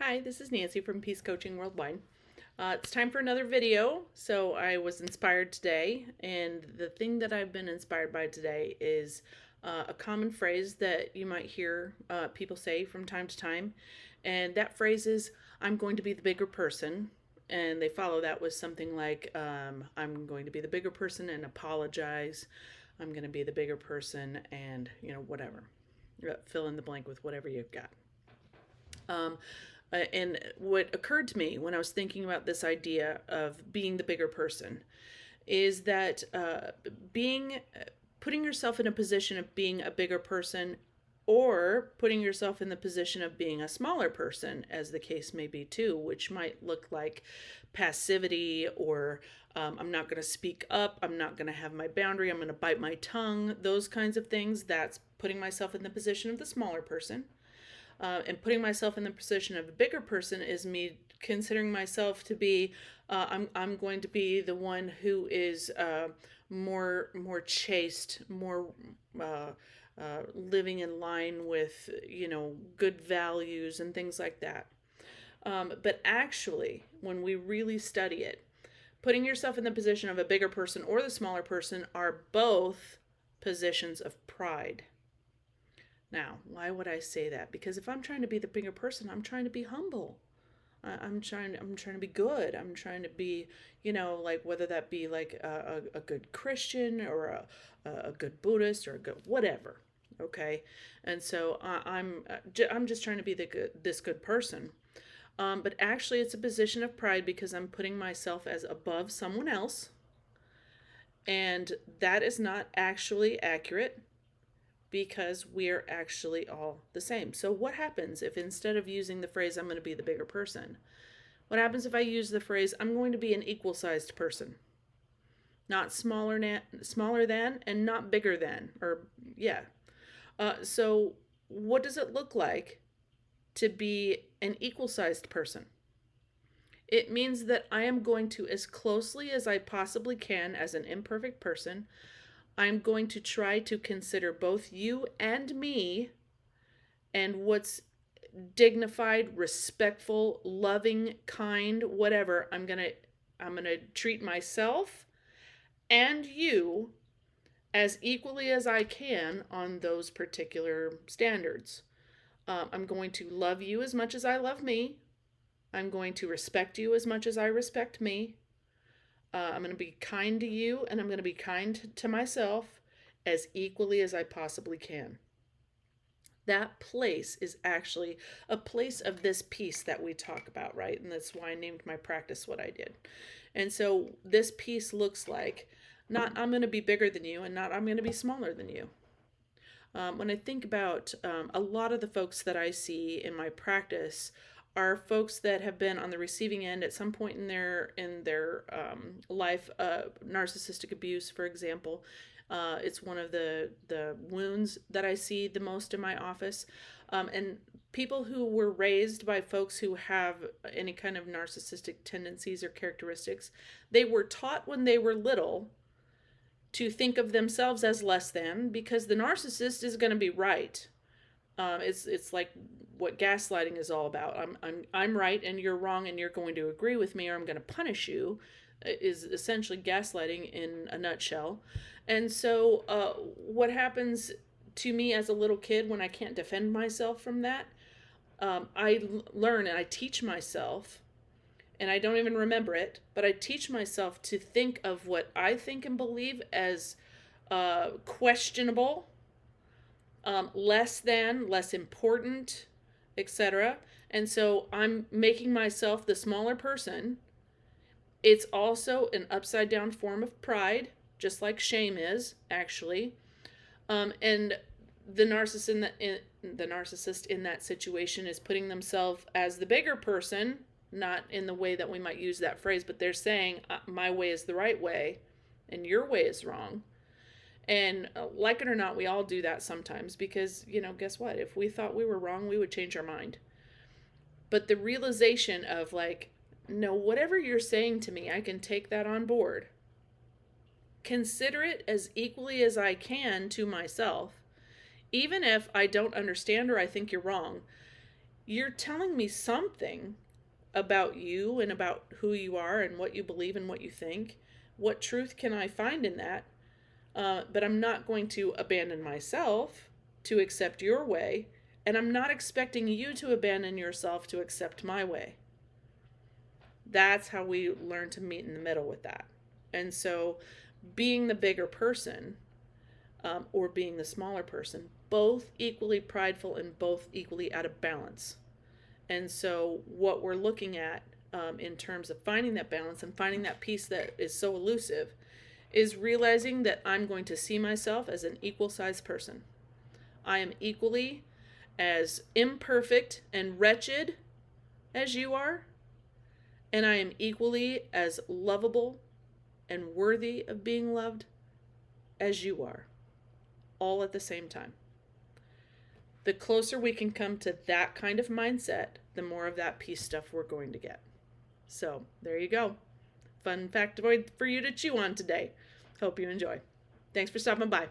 Hi, this is Nancy from Peace Coaching Worldwide. It's time for another video. So I was inspired today, and the thing that I've been inspired by today is a common phrase that you might hear people say from time to time. And that phrase is, I'm going to be the bigger person. And they follow that with something like, I'm going to be the bigger person and apologize. I'm going to be the bigger person and, whatever. Fill in the blank with whatever you've got. And what occurred to me when I was thinking about this idea of being the bigger person is that being putting yourself in a position of being a bigger person or putting yourself in the position of being a smaller person, as the case may be too, which might look like passivity or I'm not going to speak up, I'm not going to have my boundary, I'm going to bite my tongue, those kinds of things. That's putting myself in the position of the smaller person. And putting myself in the position of a bigger person is me considering myself to be I'm going to be the one who is more chaste, more living in line with good values and things like that. But actually, when we really study it, putting yourself in the position of a bigger person or the smaller person are both positions of pride. Now, why would I say that? Because if I'm trying to be the bigger person, I'm trying to be humble. I'm trying to be good. I'm trying to be, like whether that be like a good Christian or a good Buddhist or a good whatever. Okay, and so I'm just trying to be this good person. But actually, it's a position of pride because I'm putting myself as above someone else, and that is not actually accurate because we're actually all the same. So, what happens if instead of using the phrase, I'm going to be the bigger person, what happens if I use the phrase, I'm going to be an equal sized person? Not smaller than, and not bigger than, or yeah. So, what does it look like to be an equal sized person? It means that I am going to, as closely as I possibly can, as an imperfect person, I'm going to try to consider both you and me and what's dignified, respectful, loving, kind, whatever. I'm going to treat myself and you as equally as I can on those particular standards. I'm going to love you as much as I love me. I'm going to respect you as much as I respect me. I'm going to be kind to you and I'm going to be kind to myself as equally as I possibly can. That place is actually a place of this peace that we talk about, right? And that's why I named my practice what I did. And so this peace looks like not I'm going to be bigger than you and not I'm going to be smaller than you. When I think about a lot of the folks that I see in my practice are folks that have been on the receiving end at some point in their life, narcissistic abuse, for example. It's one of the wounds that I see the most in my office, and people who were raised by folks who have any kind of narcissistic tendencies or characteristics, they were taught when they were little to think of themselves as less than because the narcissist is going to be right. It's like what gaslighting is all about. I'm right and you're wrong and you're going to agree with me or I'm going to punish you is essentially gaslighting in a nutshell. And so what happens to me as a little kid when I can't defend myself from that, I learn and I teach myself, and I don't even remember it, but I teach myself to think of what I think and believe as questionable, less than, less important, etc. And so I'm making myself the smaller person. It's also an upside down form of pride, just like shame is, actually. And the narcissist in that situation is putting themselves as the bigger person, not in the way that we might use that phrase, but they're saying my way is the right way and your way is wrong. And like it or not, we all do that sometimes because, guess what? If we thought we were wrong, we would change our mind. But the realization of like, no, whatever you're saying to me, I can take that on board. Consider it as equally as I can to myself, even if I don't understand or I think you're wrong. you're telling me something about you and about who you are and what you believe and what you think. What truth can I find in that? But I'm not going to abandon myself to accept your way, and I'm not expecting you to abandon yourself to accept my way. That's how we learn to meet in the middle with that. And so being the bigger person or being the smaller person, both equally prideful and both equally out of balance. And so what we're looking at in terms of finding that balance and finding that piece that is so elusive is realizing that I'm going to see myself as an equal-sized person. I am equally as imperfect and wretched as you are, and I am equally as lovable and worthy of being loved as you are, all at the same time. The closer we can come to that kind of mindset, the more of that peace stuff we're going to get. So there you go. Fun factoid for you to chew on today. Hope you enjoy. Thanks for stopping by.